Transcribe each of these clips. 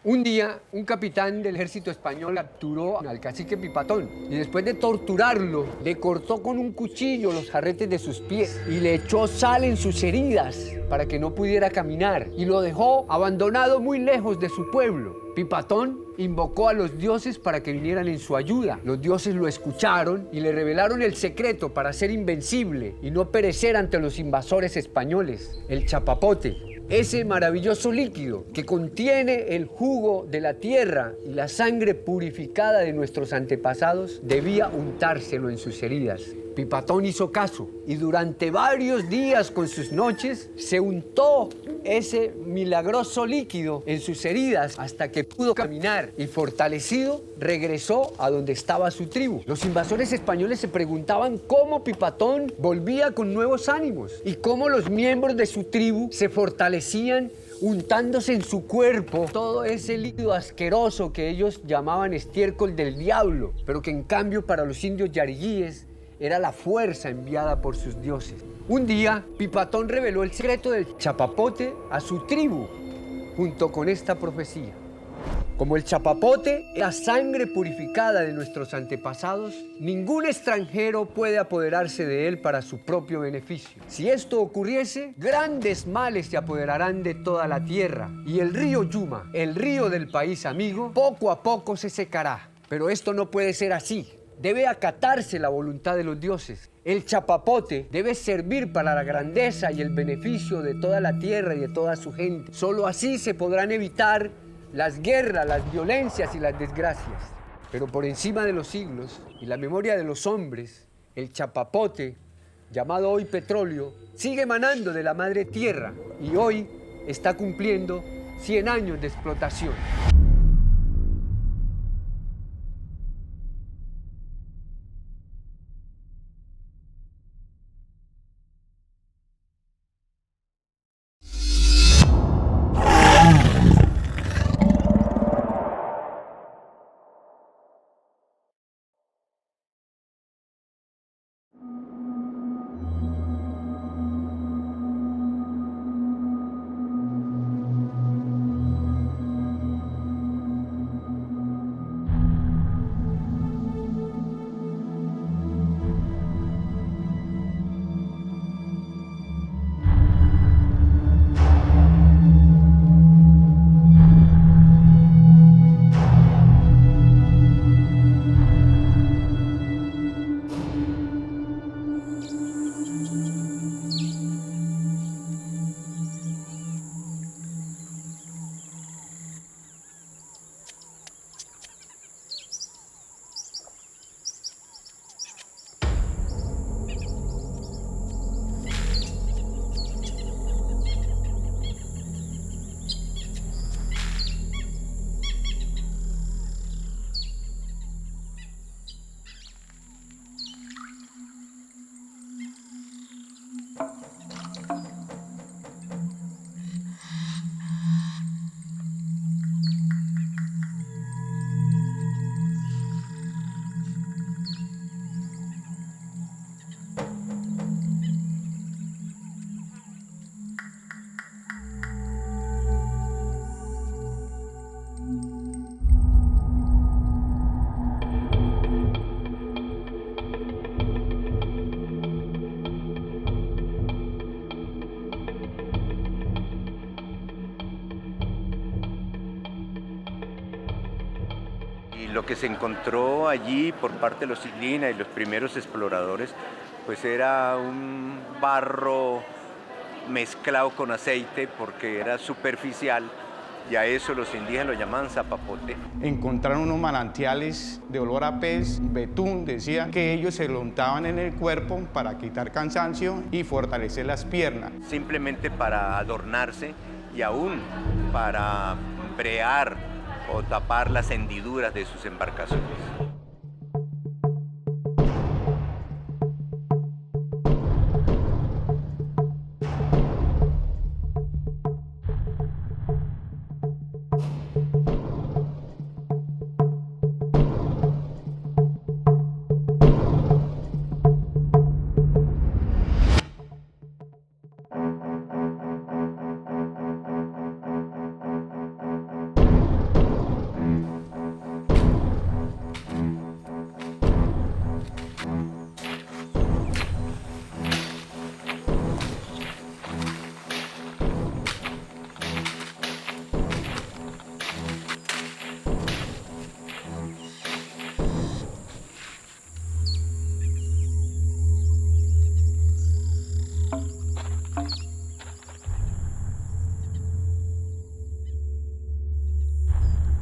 Un día, un capitán del ejército español capturó al cacique Pipatón y después de torturarlo, le cortó con un cuchillo los jarretes de sus pies y le echó sal en sus heridas para que no pudiera caminar y lo dejó abandonado muy lejos de su pueblo. Pipatón invocó a los dioses para que vinieran en su ayuda. Los dioses lo escucharon y le revelaron el secreto para ser invencible y no perecer ante los invasores españoles, el chapapote. Ese maravilloso líquido que contiene el jugo de la tierra y la sangre purificada de nuestros antepasados debía untárselo en sus heridas. Pipatón hizo caso y durante varios días con sus noches se untó ese milagroso líquido en sus heridas hasta que pudo caminar y fortalecido regresó a donde estaba su tribu. Los invasores españoles se preguntaban cómo Pipatón volvía con nuevos ánimos y cómo los miembros de su tribu se fortalecían untándose en su cuerpo todo ese líquido asqueroso que ellos llamaban estiércol del diablo, pero que en cambio para los indios yariguíes era la fuerza enviada por sus dioses. Un día, Pipatón reveló el secreto del chapapote a su tribu, junto con esta profecía. Como el chapapote es la sangre purificada de nuestros antepasados, ningún extranjero puede apoderarse de él para su propio beneficio. Si esto ocurriese, grandes males se apoderarán de toda la tierra, y el río Yuma, el río del país amigo, poco a poco se secará. Pero esto no puede ser así. Debe acatarse la voluntad de los dioses. El chapapote debe servir para la grandeza y el beneficio de toda la tierra y de toda su gente. Solo así se podrán evitar las guerras, las violencias y las desgracias. Pero por encima de los siglos y la memoria de los hombres, el chapapote, llamado hoy petróleo, sigue emanando de la madre tierra y hoy está cumpliendo 100 años de explotación. Y lo que se encontró allí por parte de los indígenas y los primeros exploradores, pues era un barro mezclado con aceite porque era superficial y a eso los indígenas lo llamaban zapapote. Encontraron unos manantiales de olor a pez, betún, decían que ellos se lo untaban en el cuerpo para quitar cansancio y fortalecer las piernas. Simplemente para adornarse y aún para brear o tapar las hendiduras de sus embarcaciones.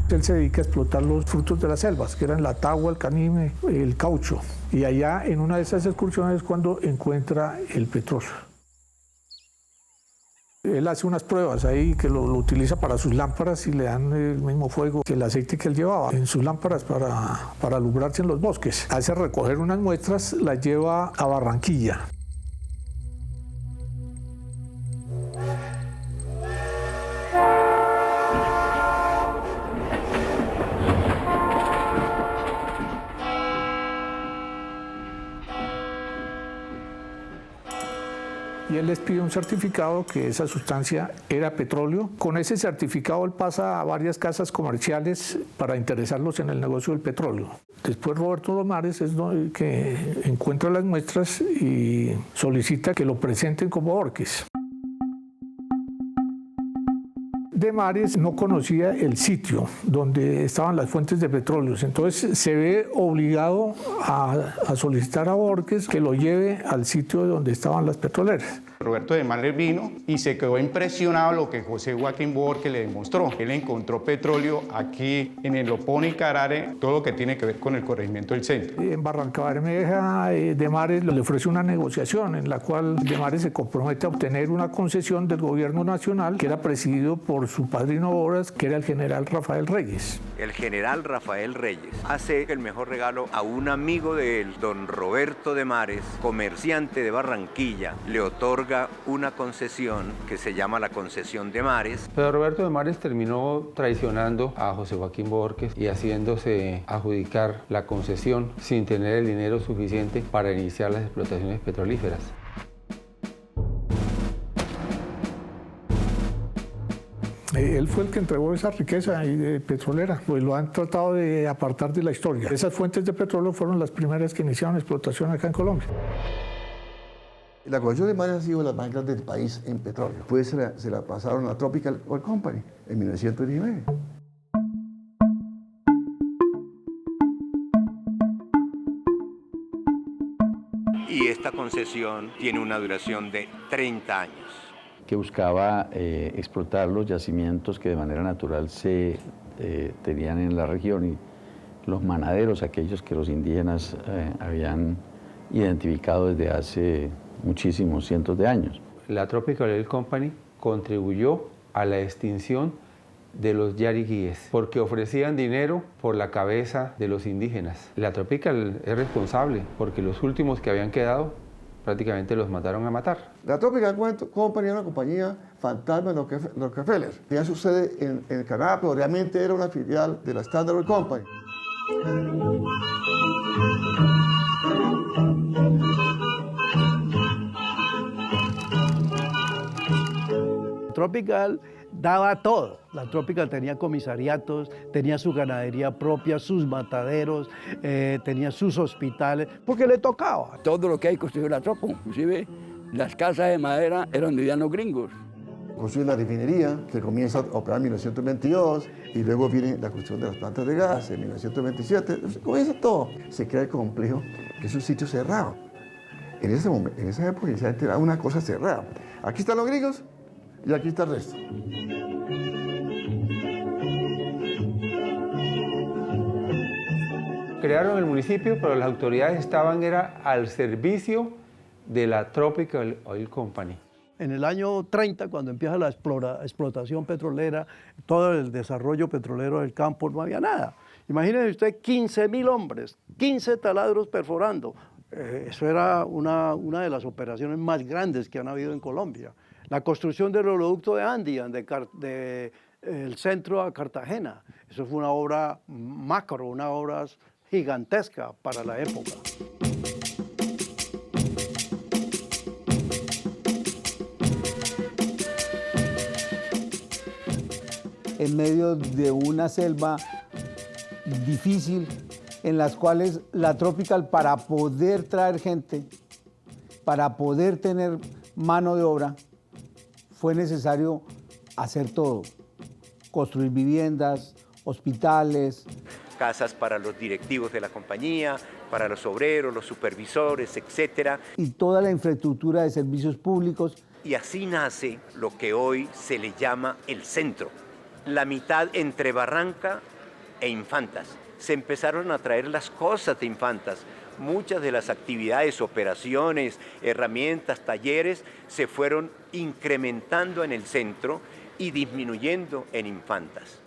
Él se dedica a explotar los frutos de las selvas, que eran la tagua, el canime, el caucho. Y allá en una de esas excursiones es cuando encuentra el petróleo. Él hace unas pruebas ahí que lo utiliza para sus lámparas y le dan el mismo fuego que el aceite que él llevaba en sus lámparas para alumbrarse en los bosques. Hace recoger unas muestras, las lleva a Barranquilla. Y él les pide un certificado que esa sustancia era petróleo. Con ese certificado él pasa a varias casas comerciales para interesarlos en el negocio del petróleo. Después Roberto de Mares es que encuentra las muestras y solicita que lo presenten como Borges. De Mares no conocía el sitio donde estaban las fuentes de petróleo, entonces se ve obligado a solicitar a Borges que lo lleve al sitio donde estaban las petroleras. Roberto de Mares vino y se quedó impresionado lo que José Joaquín Borges le demostró. Él encontró petróleo aquí en el Opón y Carare, todo lo que tiene que ver con el corregimiento del centro. En Barranca Bermeja, De Mares le ofrece una negociación en la cual De Mares se compromete a obtener una concesión del gobierno nacional que era presidido por su padrino obras, que era el general Rafael Reyes. El general Rafael Reyes hace el mejor regalo a un amigo de él, don Roberto de Mares, comerciante de Barranquilla, le otorga una concesión que se llama la concesión de Mares. Pero Roberto de Mares terminó traicionando a José Joaquín Borges y haciéndose adjudicar la concesión sin tener el dinero suficiente para iniciar las explotaciones petrolíferas. Él fue el que entregó esa riqueza petrolera, pues lo han tratado de apartar de la historia. Esas fuentes de petróleo fueron las primeras que iniciaron explotación acá en Colombia. La colección de Mares ha sido la más grande del país en petróleo. Después se la pasaron a Tropical Oil Company en 1919. Y esta concesión tiene una duración de 30 años. Que buscaba explotar los yacimientos que de manera natural se tenían en la región y los manaderos, aquellos que los indígenas habían identificado desde hace muchísimos cientos de años. La Tropical Oil Company contribuyó a la extinción de los yariquíes porque ofrecían dinero por la cabeza de los indígenas. La Tropical es responsable porque los últimos que habían quedado prácticamente los mataron a matar. La Tropical Company era una compañía fantasma de Rockefeller. Tenía su sede en Canadá, pero realmente era una filial de la Standard Oil Company. Tropical daba todo. La Tropical tenía comisariatos, tenía su ganadería propia, sus mataderos, tenía sus hospitales, porque le tocaba. Todo lo que hay construyó la Tropo, inclusive las casas de madera eran donde vivían los gringos. Construye la refinería, que comienza a operar en 1922, y luego viene la construcción de las plantas de gas en 1927. Entonces, comienza todo. Se crea el complejo, que es un sitio cerrado. En esa época, inicialmente era una cosa cerrada. Aquí están los gringos y aquí está el resto. Crearon el municipio, pero las autoridades estaban al servicio de la Tropical Oil Company. En el año 30, cuando empieza la explotación petrolera, todo el desarrollo petrolero del campo, no había nada. Imagínense usted 15.000 hombres, 15 taladros perforando. Eso era una de las operaciones más grandes que han habido en Colombia. La construcción del oleoducto de Andean, del centro a Cartagena. Eso fue una obra macro, una obra gigantesca para la época. En medio de una selva difícil, en las cuales la Tropical, para poder traer gente, para poder tener mano de obra, fue necesario hacer todo, construir viviendas, hospitales. Casas para los directivos de la compañía, para los obreros, los supervisores, etc. Y toda la infraestructura de servicios públicos. Y así nace lo que hoy se le llama el centro. La mitad entre Barranca e Infantas. Se empezaron a traer las cosas de Infantas. Muchas de las actividades, operaciones, herramientas, talleres se fueron incrementando en el centro y disminuyendo en Infantas.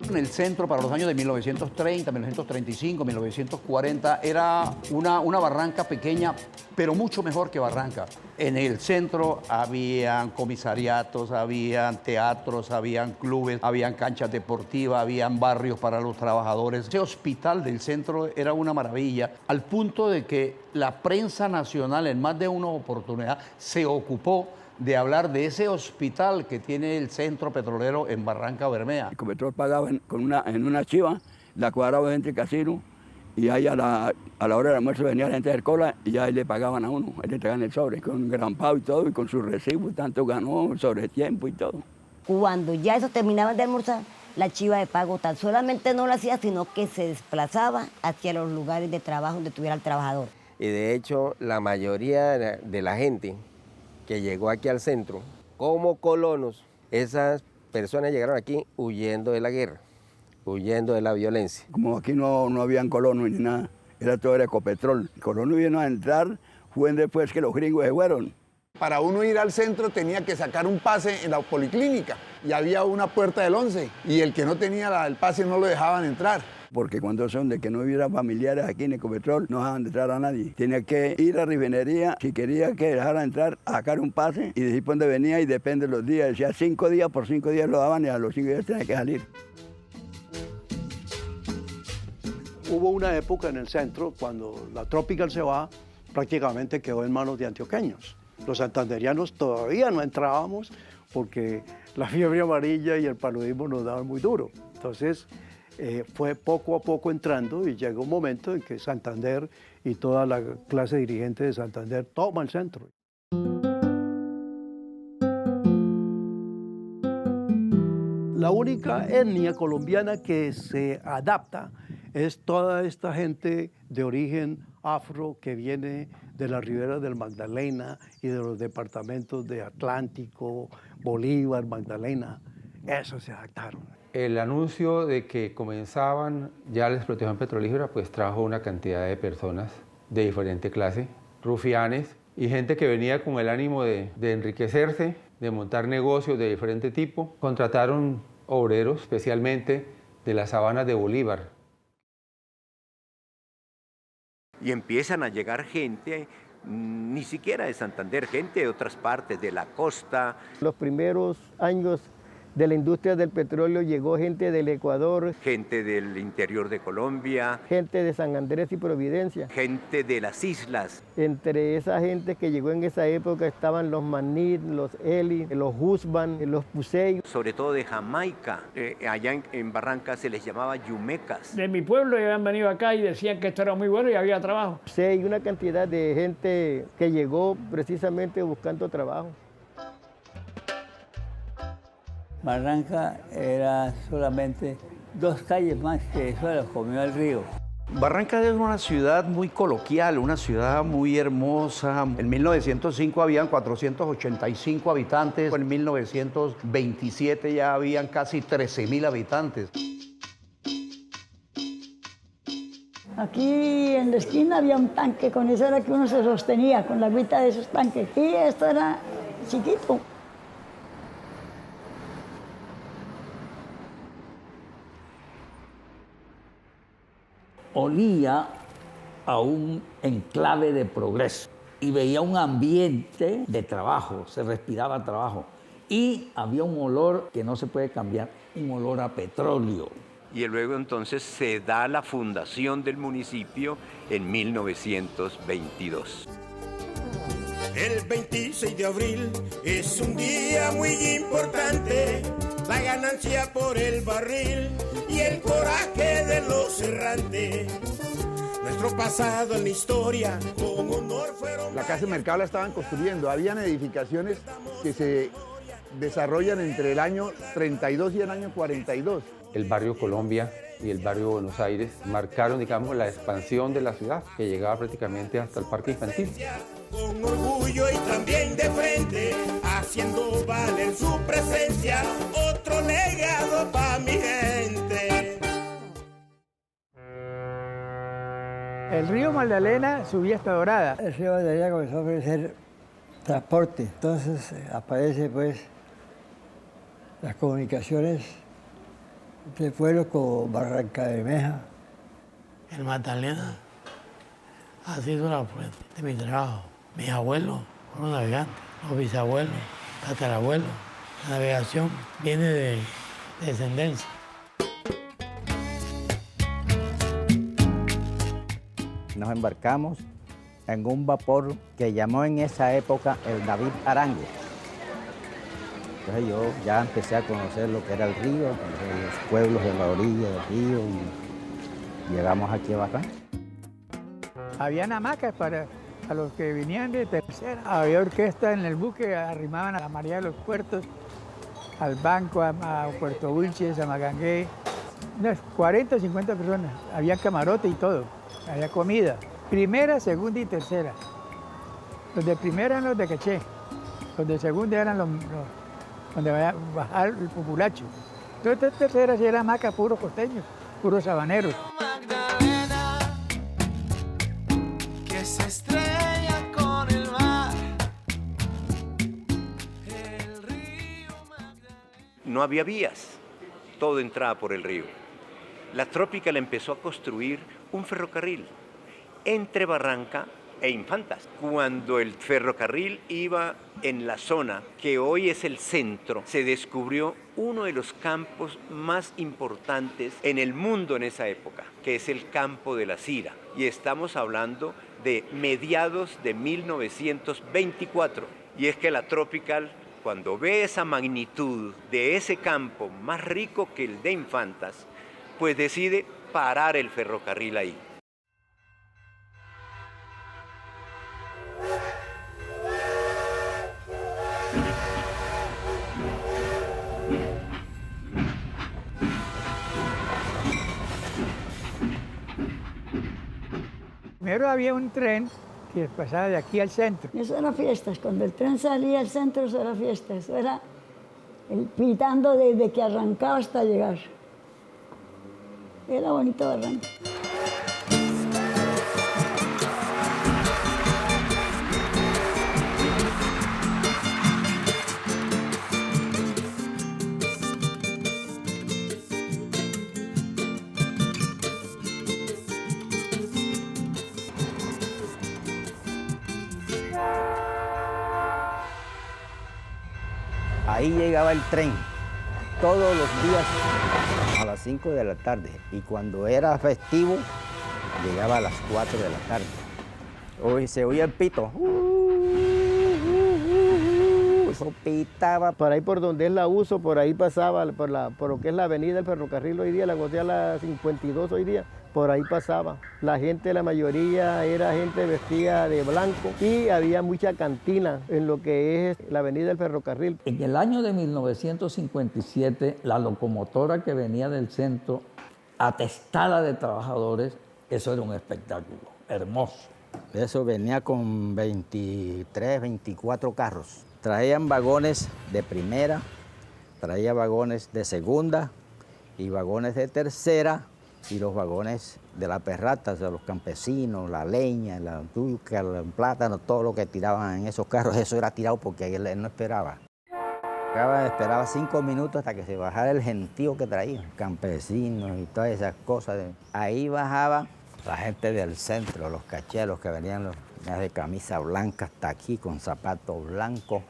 En el centro para los años de 1930, 1935, 1940 era una barranca pequeña, pero mucho mejor que Barranca. En el centro habían comisariatos, habían teatros, habían clubes, habían canchas deportivas, habían barrios para los trabajadores. Ese hospital del centro era una maravilla, al punto de que la prensa nacional en más de una oportunidad se ocupó de hablar de ese hospital que tiene el centro petrolero en Barranca Bermeja. Ecopetrol pagaba en una chiva, la cuadraba gente casino, y ahí a la hora del almuerzo venía la gente del cola y ahí le pagaban a uno, ahí le entregaban el sobre con un gran pago y todo, y con su recibo, tanto ganó, sobre tiempo y todo. Cuando ya eso terminaban de almorzar, la chiva de pago tan solamente no lo hacía, sino que se desplazaba hacia los lugares de trabajo donde estuviera el trabajador. Y de hecho, la mayoría de la gente que llegó aquí al centro, como colonos, esas personas llegaron aquí huyendo de la guerra, huyendo de la violencia. Como aquí no habían colonos ni nada, era todo Ecopetrol. El colono vino a entrar, fue después que los gringos se fueron. Para uno ir al centro tenía que sacar un pase en la policlínica y había una puerta del 11 y el que no tenía el pase no lo dejaban entrar. Porque cuando son de que no hubiera familiares aquí en Ecopetrol, no dejaban de entrar a nadie. Tenía que ir a refinería, si quería que dejara entrar, a sacar un pase y decir por dónde venía y depende de los días. Decía 5 días, por 5 días lo daban y a los 5 días tenía que salir. Hubo una época en el centro cuando la Tropical se va, prácticamente quedó en manos de antioqueños. Los santanderianos todavía no entrábamos porque la fiebre amarilla y el paludismo nos daban muy duro. Entonces, fue poco a poco entrando y llegó un momento en que Santander y toda la clase dirigente de Santander toma el centro. La única etnia colombiana que se adapta es toda esta gente de origen afro que viene de la ribera del Magdalena y de los departamentos de Atlántico, Bolívar, Magdalena. Esos se adaptaron. El anuncio de que comenzaban ya la explotación petrolífera pues trajo una cantidad de personas de diferente clase, rufianes y gente que venía con el ánimo de enriquecerse, de montar negocios de diferente tipo. Contrataron obreros, especialmente de las sabanas de Bolívar. Y empiezan a llegar gente, ni siquiera de Santander, gente de otras partes, de la costa. Los primeros años de la industria del petróleo llegó gente del Ecuador, gente del interior de Colombia, gente de San Andrés y Providencia, gente de las islas. Entre esa gente que llegó en esa época estaban los Manit, los Eli, los Husban, los Pusey. Sobre todo de Jamaica, allá en Barranca se les llamaba yumecas. De mi pueblo habían venido acá y decían que esto era muy bueno y había trabajo. Sí, hay una cantidad de gente que llegó precisamente buscando trabajo. Barranca era solamente 2 calles más que eso los comió el río. Barranca es una ciudad muy coloquial, una ciudad muy hermosa. En 1905 habían 485 habitantes, en 1927 ya habían casi 13.000 habitantes. Aquí en la esquina había un tanque, con eso era que uno se sostenía, con la agüita de esos tanques. Y esto era chiquito. Olía a un enclave de progreso y veía un ambiente de trabajo, se respiraba trabajo y había un olor que no se puede cambiar, un olor a petróleo. Y luego entonces se da la fundación del municipio en 1922. El 26 de abril es un día muy importante, la ganancia por el barril y el coraje de los errantes. Nuestro pasado en la historia con honor fueron... La Casa de Mercado la estaban construyendo, habían edificaciones que se desarrollan entre el año 32 y el año 42. El barrio Colombia y el barrio Buenos Aires marcaron, digamos, la expansión de la ciudad, que llegaba prácticamente hasta el parque infantil. Con orgullo y también de frente, haciendo valer su presencia, otro legado para mi gente. El río Magdalena subía hasta Dorada. El río Magdalena comenzó a ofrecer transporte, entonces aparece pues las comunicaciones de pueblos como Barranca Bermeja. El Magdalena ha sido la fuente de mi trabajo. Mis abuelos fueron navegantes, los bisabuelos, tatarabuelos. La navegación viene de descendencia. Nos embarcamos en un vapor que llamó en esa época el David Arango. Entonces yo ya empecé a conocer lo que era el río, los pueblos de la orilla del río y llegamos aquí a Barranca. Habían hamacas para los que venían de tercera. Había orquesta en el buque, arrimaban a la María de los Puertos, al Banco, a Puerto Wilches, a Magangué. Unas 40 o 50 personas. Había camarote y todo. Había comida. Primera, segunda y tercera. Los de primera eran los de caché. Los de segunda eran los donde vaya a bajar el populacho. Los de tercera sí era hamaca, puros costeños, puros sabaneros. Que se estrella con el mar. No había vías, todo entraba por el río. La Tropical empezó a construir un ferrocarril entre Barranca e Infantas. Cuando el ferrocarril iba en la zona que hoy es el centro, se descubrió uno de los campos más importantes en el mundo en esa época, que es el campo de la Cira. Y estamos hablando de mediados de 1924. Y es que la Tropical, cuando ve esa magnitud de ese campo más rico que el de Infantas, pues decide parar el ferrocarril ahí. Primero había un tren que pasaba de aquí al centro. Eso era fiestas, cuando el tren salía al centro eso era fiestas, eso era el pitando desde que arrancaba hasta llegar. Era bonito Barranca. Ahí llegaba el tren todos los días a las 5 de la tarde y cuando era festivo llegaba a las 4 de la tarde. Hoy se oía el pito. Eso pitaba. Por ahí por donde es la Uso, por ahí pasaba, por lo que es la avenida del ferrocarril hoy día, la Gocea la 52 hoy día, por ahí pasaba. La gente, la mayoría era gente vestida de blanco y había mucha cantina en lo que es la avenida del ferrocarril. En el año de 1957, la locomotora que venía del centro, atestada de trabajadores, eso era un espectáculo hermoso. Eso venía con 23, 24 carros. Traían vagones de primera, traía vagones de segunda y vagones de tercera y los vagones de la perrata, de los campesinos, la leña, la yuca, el plátano, todo lo que tiraban en esos carros, eso era tirado porque él no esperaba. Esperaba 5 minutos hasta que se bajara el gentío que traían, campesinos y todas esas cosas. Ahí bajaba la gente del centro, los cacheros que venían de camisa blanca hasta aquí con zapatos blancos.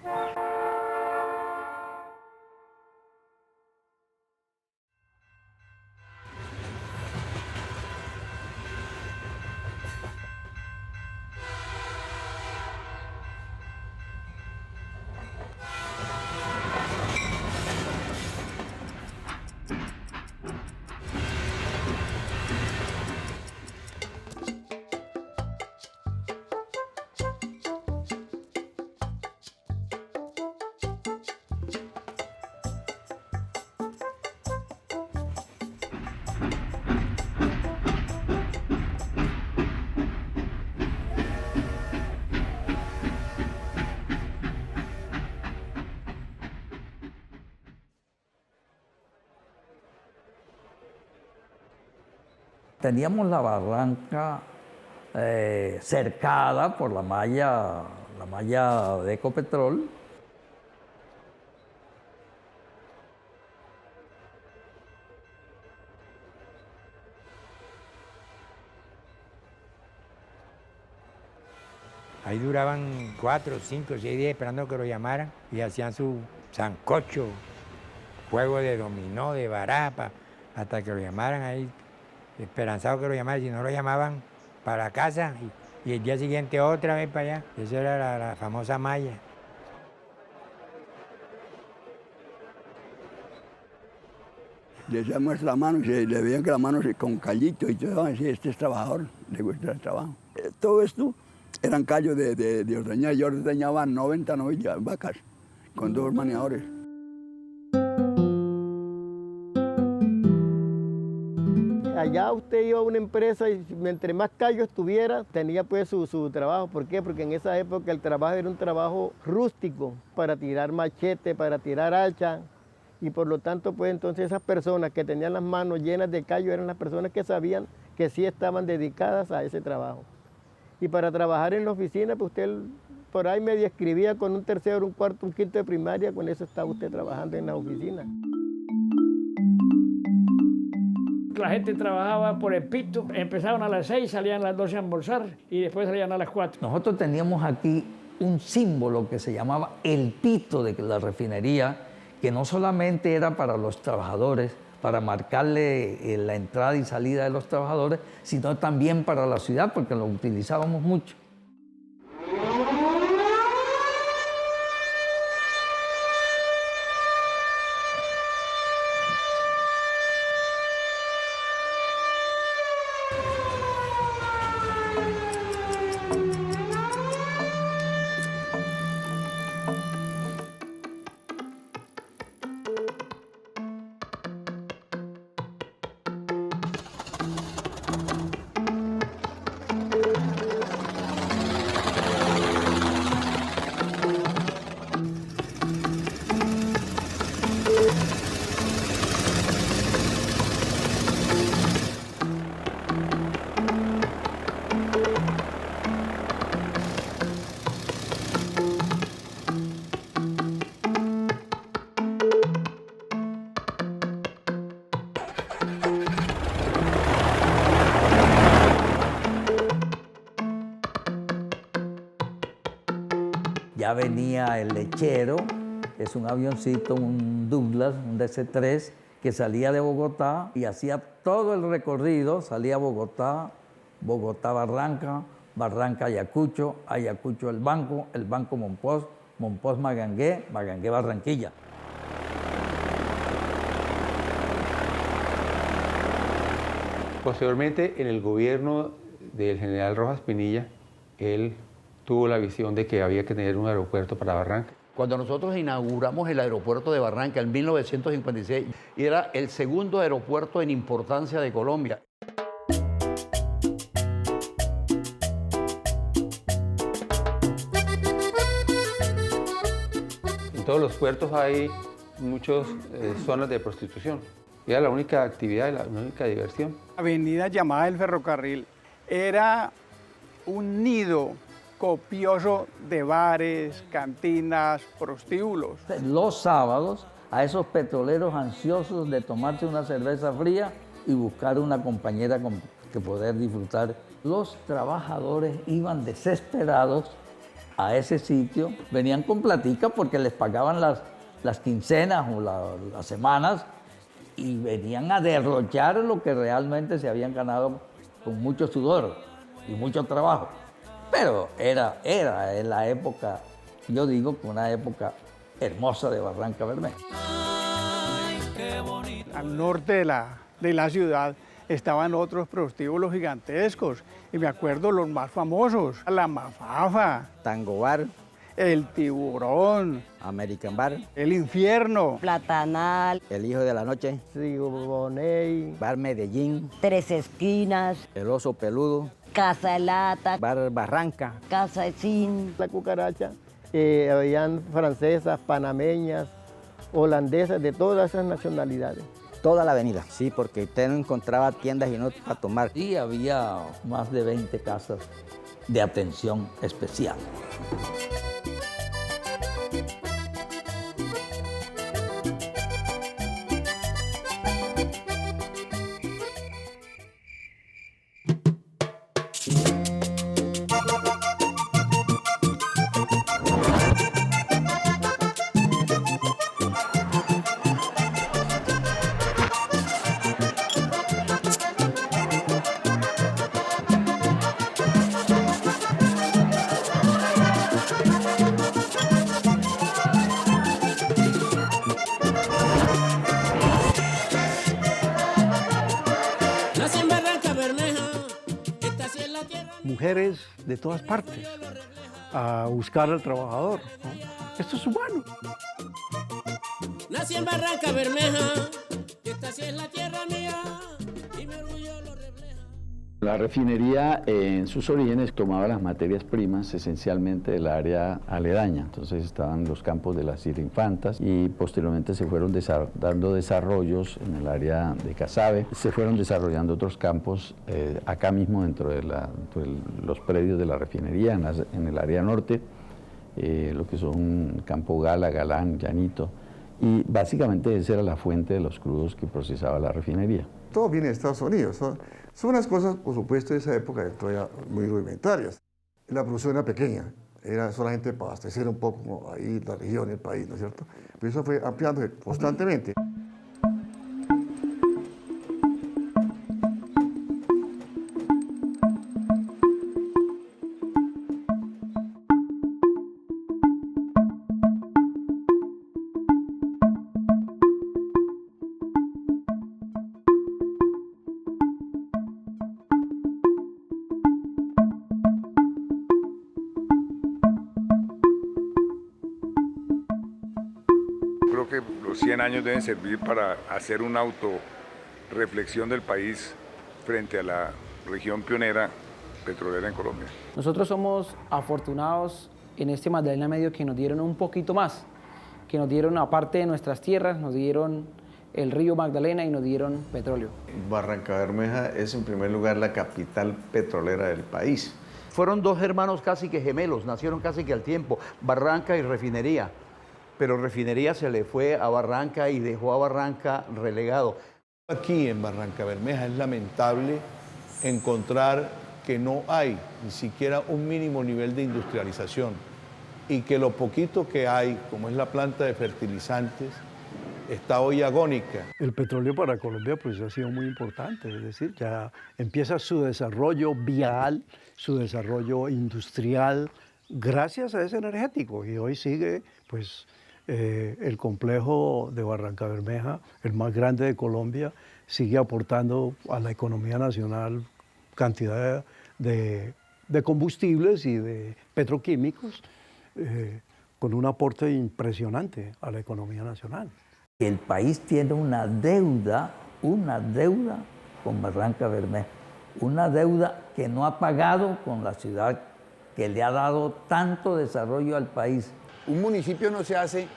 teníamos la barranca cercada por la malla de Ecopetrol. Ahí duraban 4, 5, 6 días esperando que lo llamaran y hacían su sancocho, juego de dominó, de baraja, hasta que lo llamaran ahí, esperanzado que lo llamaran. Si no lo llamaban, para casa y el día siguiente otra vez para allá. Esa era la famosa malla. Le echamos la mano y le veían que la mano con callito y todo, así, este es trabajador, le gusta el trabajo. Todo esto eran callos de ordeñar. Yo ordeñaba 90 novillas, vacas, con 2 maneadores. Allá usted iba a una empresa y entre más callos tuviera, tenía pues su trabajo. ¿Por qué? Porque en esa época el trabajo era un trabajo rústico, para tirar machete, para tirar hacha. Y por lo tanto, pues entonces esas personas que tenían las manos llenas de callos eran las personas que sabían que sí estaban dedicadas a ese trabajo. Y para trabajar en la oficina, pues usted por ahí medio escribía con un tercero, un cuarto, un quinto de primaria, con eso estaba usted trabajando en la oficina. La gente trabajaba por el pito, empezaban a las 6, salían a las 12 a almorzar y después salían a las 4. Nosotros teníamos aquí un símbolo que se llamaba el pito de la refinería, que no solamente era para los trabajadores, para marcarle la entrada y salida de los trabajadores, sino también para la ciudad, porque lo utilizábamos mucho. Ya venía el lechero, es un avioncito, un Douglas, un DC-3, que salía de Bogotá y hacía todo el recorrido, salía a Bogotá, Bogotá-Barranca, Barranca-Ayacucho, Ayacucho el Banco Monpós, Monpós-Magangué, Magangué-Barranquilla. Posteriormente, en el gobierno del general Rojas Pinilla, él tuvo la visión de que había que tener un aeropuerto para Barranca. Cuando nosotros inauguramos el aeropuerto de Barranca en 1956, era el segundo aeropuerto en importancia de Colombia. En todos los puertos hay muchas zonas de prostitución. Era la única actividad, la única diversión. La avenida llamada El Ferrocarril era un nido copioso de bares, cantinas, prostíbulos. Los sábados, a esos petroleros ansiosos de tomarse una cerveza fría y buscar una compañera con que poder disfrutar, los trabajadores iban desesperados a ese sitio, venían con platica porque les pagaban las quincenas o las semanas y venían a derrochar lo que realmente se habían ganado con mucho sudor y mucho trabajo. Pero era en la época, yo digo que una época hermosa de Barranca Bermeja. Al norte de la ciudad estaban otros prostíbulos gigantescos. Y me acuerdo los más famosos, la Mafafa, Tango Bar, el Tiburón, American Bar, el Infierno, Platanal, El Hijo de la Noche, Siboney, Bar Medellín, Tres Esquinas, El Oso Peludo, Casa de Lata, Bar Barranca, Casa de Zinc, La Cucaracha. Habían francesas, panameñas, holandesas, de todas esas nacionalidades. toda la avenida. Sí, porque usted no encontraba tiendas y no para tomar. Y había más de 20 casas de atención especial. Mujeres de todas partes a buscar al trabajador, ¿no? Esto es humano. Nací en Barranca Bermeja, esta sí es la tierra mía y mi orgullo lo refleja. La refinería en sus orígenes tomaba las materias primas esencialmente del área aledaña. Entonces estaban los campos de las Islas Infantas y posteriormente se fueron dando desarrollos en el área de Casabe. Se fueron desarrollando otros campos acá mismo dentro de los predios de la refinería, en el área norte, lo que son Campo Gala, Galán, Llanito. Y básicamente esa era la fuente de los crudos que procesaba la refinería. Todo viene de Estados Unidos. Son unas cosas, por supuesto, de esa época todavía muy rudimentarias. La producción era pequeña, era solamente para abastecer un poco ahí la región, el país, ¿no es cierto? Pero eso fue ampliándose constantemente. Creo que los 100 años deben servir para hacer una autorreflexión del país frente a la región pionera petrolera en Colombia. Nosotros somos afortunados en este Magdalena Medio que nos dieron un poquito más, que nos dieron aparte de nuestras tierras, nos dieron el río Magdalena y nos dieron petróleo. Barranca Bermeja es en primer lugar la capital petrolera del país. Fueron dos hermanos casi que gemelos, nacieron casi que al tiempo, Barranca y Refinería. Pero Refinería se le fue a Barranca y dejó a Barranca relegado. Aquí en Barranca Bermeja es lamentable encontrar que no hay ni siquiera un mínimo nivel de industrialización y que lo poquito que hay, como es la planta de fertilizantes, está hoy agónica. El petróleo para Colombia pues ha sido muy importante, es decir, ya empieza su desarrollo vial, su desarrollo industrial, gracias a ese energético, y hoy sigue pues el complejo de Barranca Bermeja, el más grande de Colombia, sigue aportando a la economía nacional cantidad de combustibles y de petroquímicos con un aporte impresionante a la economía nacional. El país tiene una deuda con Barranca Bermeja, una deuda que no ha pagado con la ciudad que le ha dado tanto desarrollo al país. Un municipio no se hace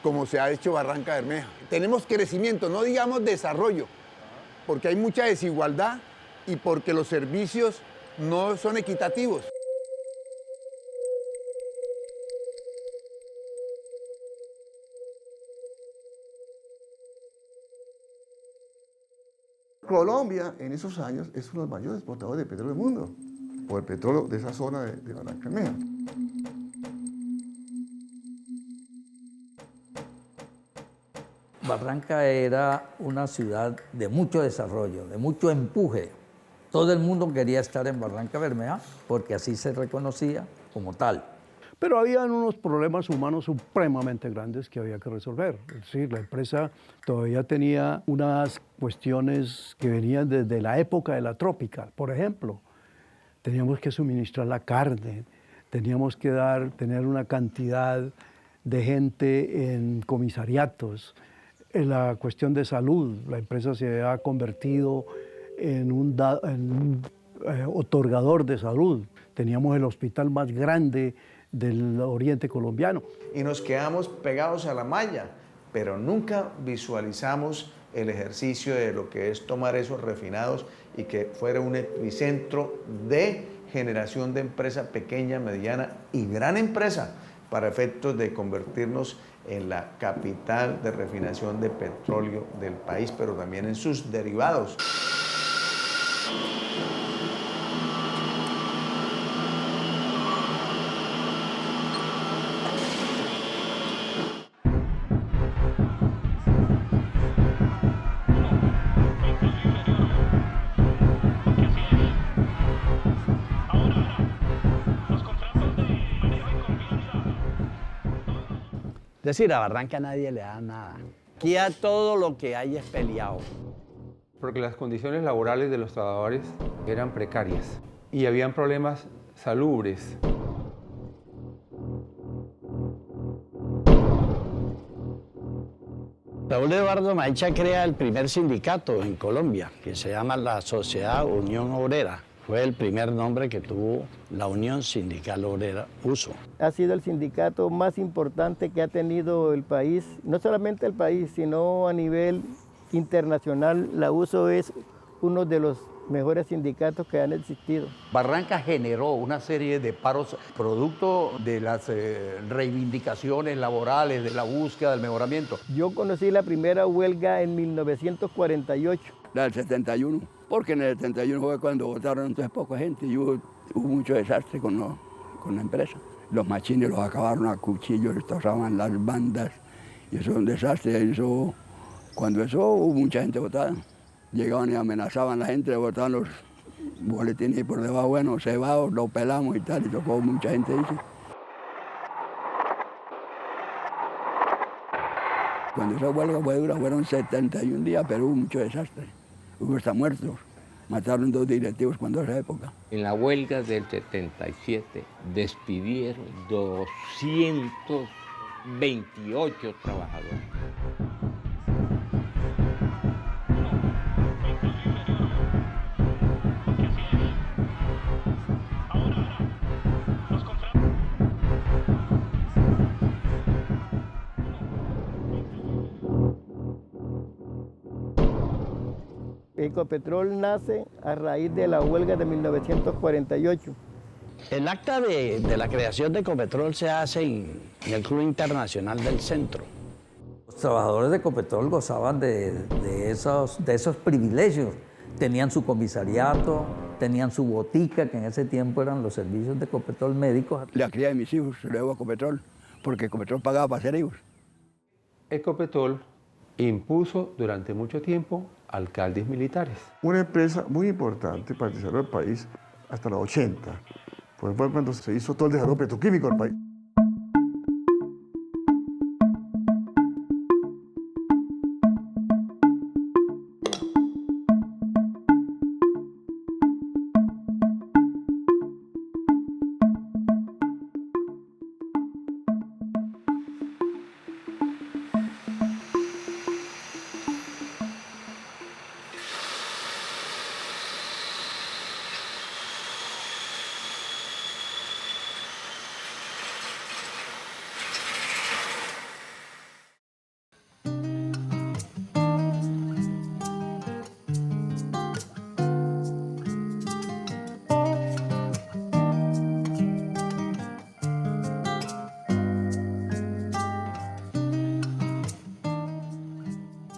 como se ha hecho Barranca Bermeja. Tenemos crecimiento, no digamos desarrollo, porque hay mucha desigualdad y porque los servicios no son equitativos. Colombia en esos años es uno de los mayores exportadores de petróleo del mundo, por el petróleo de esa zona de Barranca Bermeja. Barranca era una ciudad de mucho desarrollo, de mucho empuje. Todo el mundo quería estar en Barranca Bermeja porque así se reconocía como tal. Pero habían unos problemas humanos supremamente grandes que había que resolver. Es decir, la empresa todavía tenía unas cuestiones que venían desde la época de la Tropical. Por ejemplo, teníamos que suministrar la carne, teníamos que tener una cantidad de gente en comisariatos. En la cuestión de salud, la empresa se ha convertido en un otorgador de salud. Teníamos el hospital más grande del oriente colombiano. Y nos quedamos pegados a la malla, pero nunca visualizamos el ejercicio de lo que es tomar esos refinados y que fuera un epicentro de generación de empresa pequeña, mediana y gran empresa para efectos de convertirnos en la capital de refinación de petróleo del país, pero también en sus derivados. Es decir, a Barranca nadie le da nada. Aquí a todo lo que hay es peleado. Porque las condiciones laborales de los trabajadores eran precarias y habían problemas salubres. Raúl Eduardo Maicha crea el primer sindicato en Colombia, que se llama la Sociedad Unión Obrera. Fue el primer nombre que tuvo la Unión Sindical Obrera USO. Ha sido el sindicato más importante que ha tenido el país, no solamente el país, sino a nivel internacional. La USO es uno de los mejores sindicatos que han existido. Barranca generó una serie de paros producto de las reivindicaciones laborales, de la búsqueda del mejoramiento. Yo conocí la primera huelga en 1948. La del 71, porque en el 71 fue cuando votaron entonces poca gente y hubo mucho desastre con la empresa. Los machines los acabaron a cuchillos, les tocaban las bandas y eso es un desastre. Cuando eso hubo mucha gente votada. Llegaban y amenazaban a la gente, le botaban los boletines y por debajo, bueno, cebados, lo pelamos y tal, y tocó mucha gente, dice. Cuando esa huelga fue dura, fueron 71 días, pero hubo mucho desastre. Hubo hasta muertos. Mataron 2 directivos cuando era esa época. En la huelga del 77 despidieron 228 trabajadores. Ecopetrol nace a raíz de la huelga de 1948. El acta de la creación de Ecopetrol se hace en el Club Internacional del Centro. Los trabajadores de Ecopetrol gozaban de esos privilegios. Tenían su comisariato, tenían su botica, que en ese tiempo eran los servicios de Ecopetrol médicos. La cría de mis hijos se lo debo a Ecopetrol, porque Ecopetrol pagaba para ser hijos. Ecopetrol impuso durante mucho tiempo alcaldes militares. Una empresa muy importante para el desarrollo del país hasta los 80. Pues fue cuando se hizo todo el desarrollo petroquímico del país.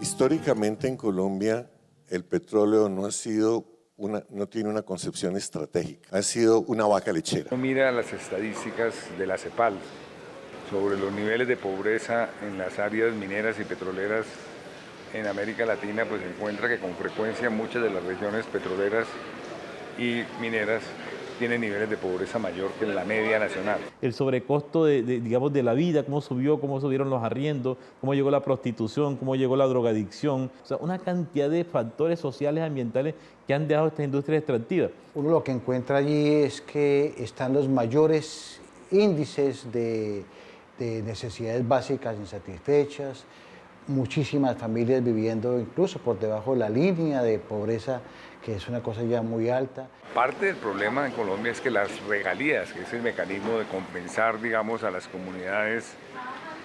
Históricamente en Colombia el petróleo no tiene una concepción estratégica, ha sido una vaca lechera. Uno mira las estadísticas de la CEPAL sobre los niveles de pobreza en las áreas mineras y petroleras en América Latina, pues encuentra que con frecuencia muchas de las regiones petroleras y mineras tienen niveles de pobreza mayor que la media nacional. El sobrecosto digamos, de la vida, cómo subieron los arriendos, cómo llegó la prostitución, cómo llegó la drogadicción, o sea, una cantidad de factores sociales, ambientales que han dejado esta industria extractiva. Uno lo que encuentra allí es que están los mayores índices de necesidades básicas insatisfechas, muchísimas familias viviendo incluso por debajo de la línea de pobreza, que es una cosa ya muy alta. Parte del problema en Colombia es que las regalías, que es el mecanismo de compensar, digamos, a las comunidades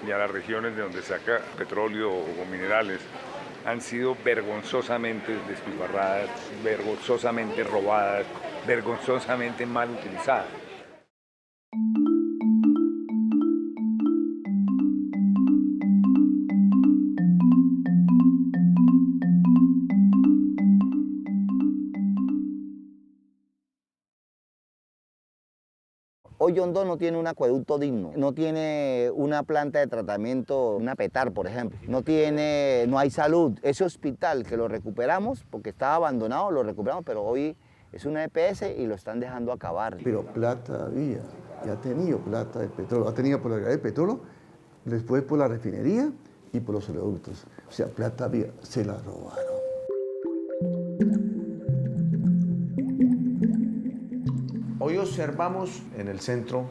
y a las regiones de donde saca petróleo o minerales, han sido vergonzosamente despilfarradas, vergonzosamente robadas, vergonzosamente mal utilizadas. Hoy Hondo no tiene un acueducto digno, no tiene una planta de tratamiento, una PETAR, por ejemplo, no hay salud. Ese hospital que lo recuperamos, porque estaba abandonado, lo recuperamos, pero hoy es una EPS y lo están dejando acabar. Pero plata había, ya ha tenido plata de petróleo, ha tenido por la regalía de petróleo, después por la refinería y por los oleoductos. O sea, plata había, se la robaron. Hoy observamos en el centro,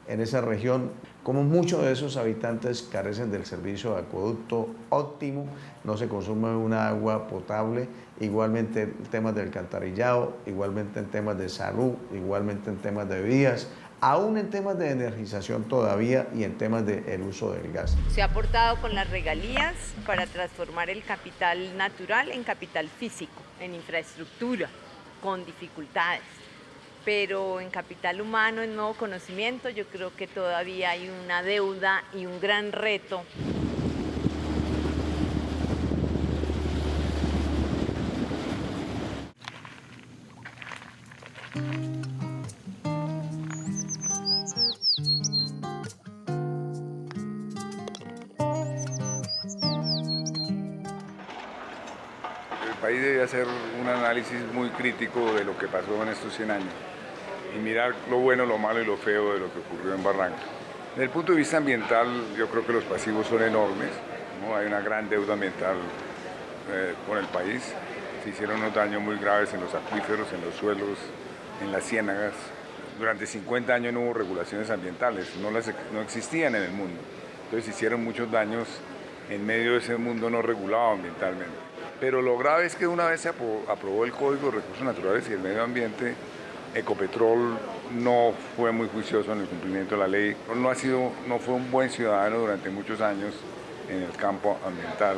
en esa región, como muchos de esos habitantes carecen del servicio de acueducto óptimo, no se consume una agua potable, igualmente en temas del alcantarillado, igualmente en temas de salud, igualmente en temas de vías, aún en temas de energización todavía y en temas del uso del gas. Se ha aportado con las regalías para transformar el capital natural en capital físico, en infraestructura, con dificultades. Pero en capital humano, en nuevo conocimiento, yo creo que todavía hay una deuda y un gran reto. El país debe hacer un análisis muy crítico de lo que pasó en estos 100 años y mirar lo bueno, lo malo y lo feo de lo que ocurrió en Barranca. Desde el punto de vista ambiental, yo creo que los pasivos son enormes, ¿no? Hay una gran deuda ambiental con el país. Se hicieron unos daños muy graves en los acuíferos, en los suelos, en las ciénagas. Durante 50 años no hubo regulaciones ambientales, no existían en el mundo. Entonces hicieron muchos daños en medio de ese mundo no regulado ambientalmente. Pero lo grave es que una vez se aprobó el Código de Recursos Naturales y el Medio Ambiente, Ecopetrol no fue muy juicioso en el cumplimiento de la ley. No fue un buen ciudadano durante muchos años en el campo ambiental.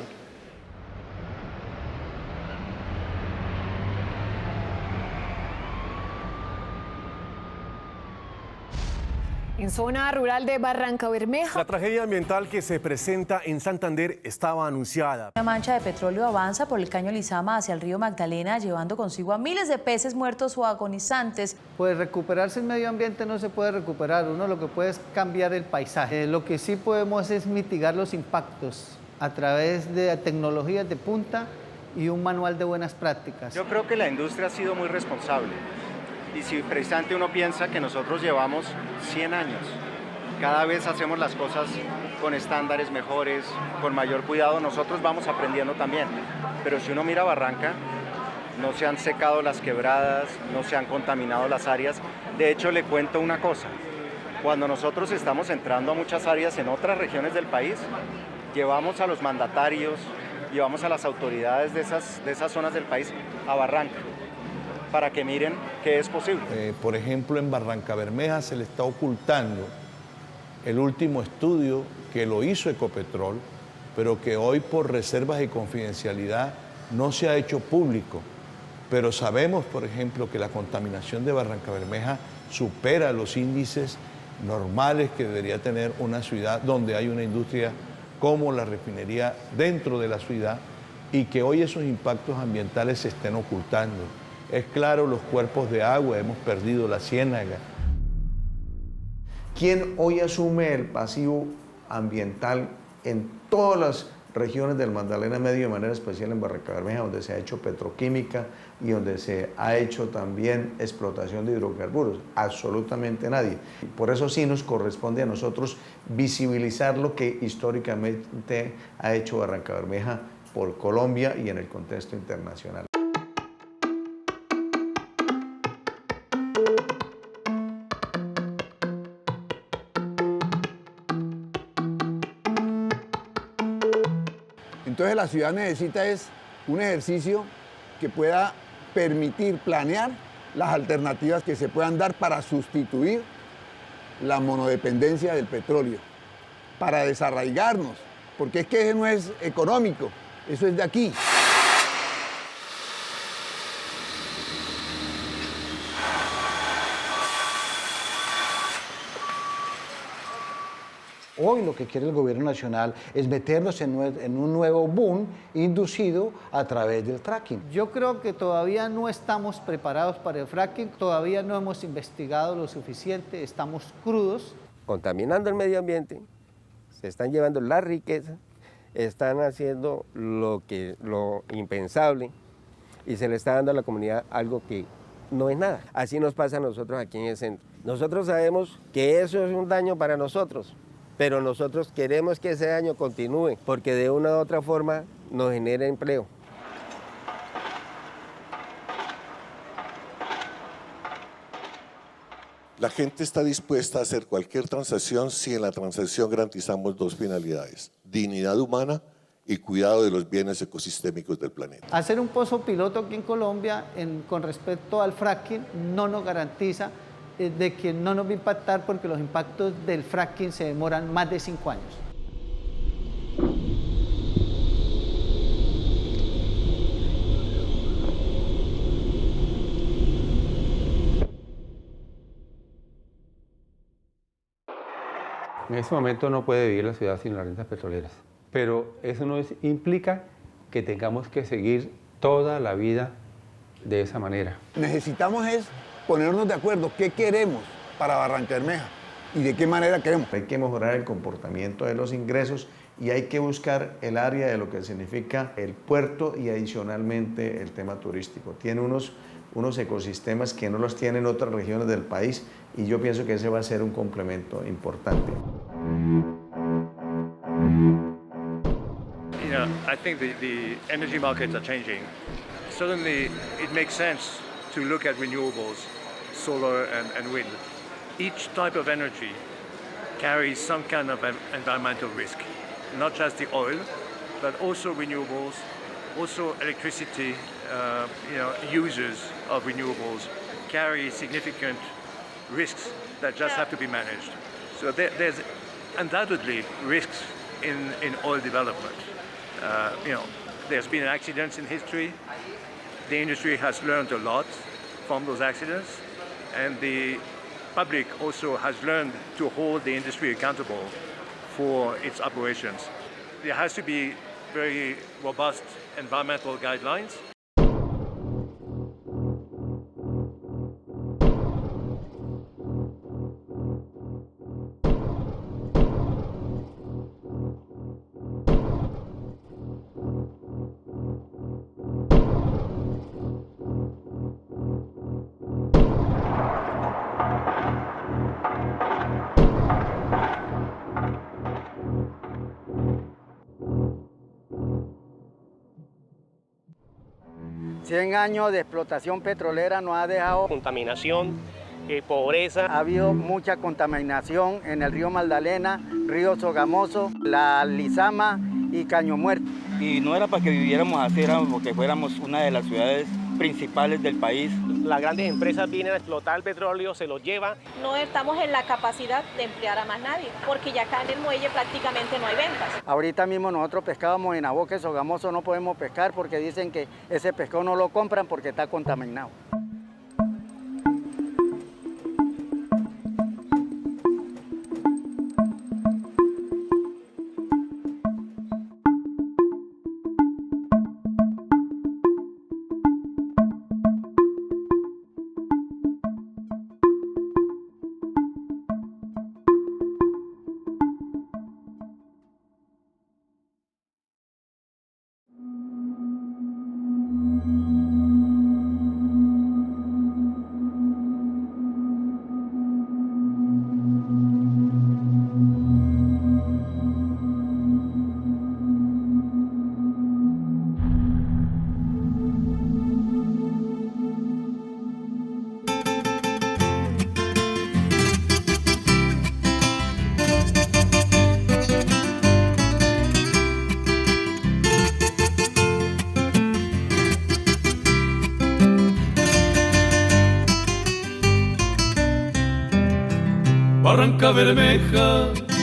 En zona rural de Barrancabermeja, la tragedia ambiental que se presenta en Santander estaba anunciada. Una mancha de petróleo avanza por el caño Lizama hacia el río Magdalena, llevando consigo a miles de peces muertos o agonizantes. Pues recuperarse el medio ambiente no se puede recuperar, uno lo que puede es cambiar el paisaje. Lo que sí podemos es mitigar los impactos a través de tecnologías de punta y un manual de buenas prácticas. Yo creo que la industria ha sido muy responsable. Y si precisamente uno piensa que nosotros llevamos 100 años, cada vez hacemos las cosas con estándares mejores, con mayor cuidado, nosotros vamos aprendiendo también. Pero si uno mira Barranca, no se han secado las quebradas, no se han contaminado las áreas. De hecho, le cuento una cosa, cuando nosotros estamos entrando a muchas áreas en otras regiones del país, llevamos a los mandatarios, llevamos a las autoridades de esas zonas del país a Barranca, para que miren que es posible. Por ejemplo, en Barrancabermeja se le está ocultando el último estudio que lo hizo Ecopetrol, pero que hoy por reservas y confidencialidad no se ha hecho público. Pero sabemos, por ejemplo, que la contaminación de Barrancabermeja supera los índices normales que debería tener una ciudad donde hay una industria como la refinería dentro de la ciudad y que hoy esos impactos ambientales se estén ocultando. Es claro, los cuerpos de agua, hemos perdido la ciénaga. ¿Quién hoy asume el pasivo ambiental en todas las regiones del Magdalena Medio, de manera especial en Barrancabermeja, donde se ha hecho petroquímica y donde se ha hecho también explotación de hidrocarburos? Absolutamente nadie. Por eso sí nos corresponde a nosotros visibilizar lo que históricamente ha hecho Barrancabermeja por Colombia y en el contexto internacional. Entonces la ciudad necesita es un ejercicio que pueda permitir planear las alternativas que se puedan dar para sustituir la monodependencia del petróleo, para desarraigarnos, porque es que eso no es económico, eso es de aquí. Hoy lo que quiere el gobierno nacional es meternos en un nuevo boom inducido a través del fracking. Yo creo que todavía no estamos preparados para el fracking, todavía no hemos investigado lo suficiente, estamos crudos. Contaminando el medio ambiente, se están llevando la riqueza, están haciendo lo impensable y se le está dando a la comunidad algo que no es nada. Así nos pasa a nosotros aquí en el centro. Nosotros sabemos que eso es un daño para nosotros, pero nosotros queremos que ese daño continúe porque de una u otra forma nos genera empleo. La gente está dispuesta a hacer cualquier transacción si en la transacción garantizamos dos finalidades: dignidad humana y cuidado de los bienes ecosistémicos del planeta. Hacer un pozo piloto aquí en Colombia con respecto al fracking no nos garantiza de que no nos va a impactar, porque los impactos del fracking se demoran más de 5 años. En este momento no puede vivir la ciudad sin las rentas petroleras, pero eso no implica que tengamos que seguir toda la vida de esa manera. Necesitamos ponernos de acuerdo qué queremos para Barrancabermeja y de qué manera queremos. Hay que mejorar el comportamiento de los ingresos y hay que buscar el área de lo que significa el puerto y adicionalmente el tema turístico. Tiene unos ecosistemas que no los tienen otras regiones del país y yo pienso que ese va a ser un complemento importante. You know, I think the energy markets are changing. Suddenly, it makes sense to look at renewables, solar and wind. Each type of energy carries some kind of environmental risk, not just the oil, but also renewables, also electricity. Users of renewables carry significant risks that just have to be managed. So there's undoubtedly risks in oil development. There's been accidents in history. The industry has learned a lot from those accidents, and the public also has learned to hold the industry accountable for its operations. There has to be very robust environmental guidelines. Cien años de explotación petrolera nos ha dejado contaminación, pobreza. Ha habido mucha contaminación en el río Magdalena, río Sogamoso, la Lizama y Caño Muerto. Y no era para que viviéramos así, era porque fuéramos una de las ciudades principales del país. Las grandes empresas vienen a explotar el petróleo, se lo llevan. No estamos en la capacidad de emplear a más nadie, porque ya acá en el muelle prácticamente no hay ventas. Ahorita mismo nosotros pescábamos en Aboque, Sogamoso, no podemos pescar porque dicen que ese pescado no lo compran porque está contaminado.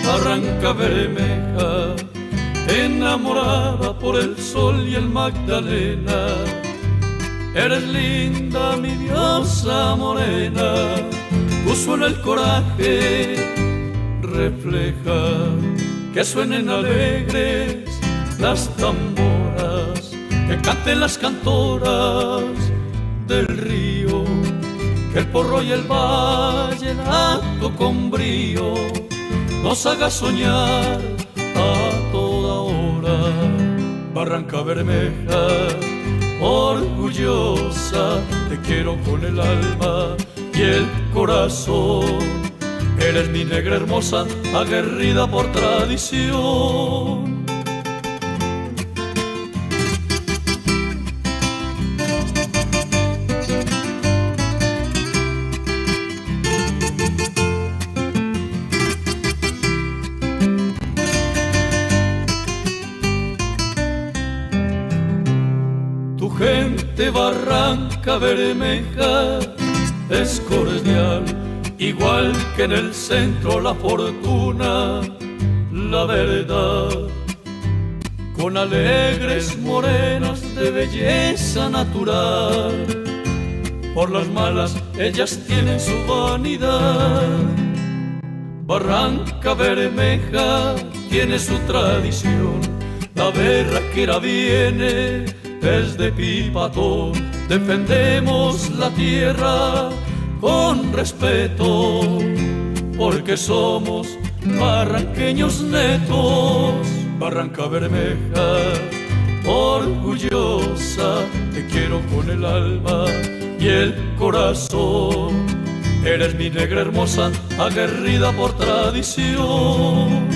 Barranca Bermeja, enamorada por el sol y el Magdalena. Eres linda, mi diosa morena, tu suelo el coraje refleja, que suenen alegres las tamboras, que canten las cantoras del río, que el porro y el vallenato con brío nos haga soñar a toda hora. Barranca Bermeja, orgullosa, te quiero con el alma y el corazón. Eres mi negra hermosa, aguerrida por tradición. Tu gente Barranca Bermeja es cordial, igual que en el centro la fortuna, la verdad. Con alegres morenas de belleza natural, por las malas ellas tienen su vanidad. Barranca Bermeja tiene su tradición, la berraquera viene desde Pipatón. Defendemos la tierra con respeto, porque somos barranqueños netos. Barranca Bermeja, orgullosa, te quiero con el alma y el corazón. Eres mi negra hermosa, aguerrida por tradición.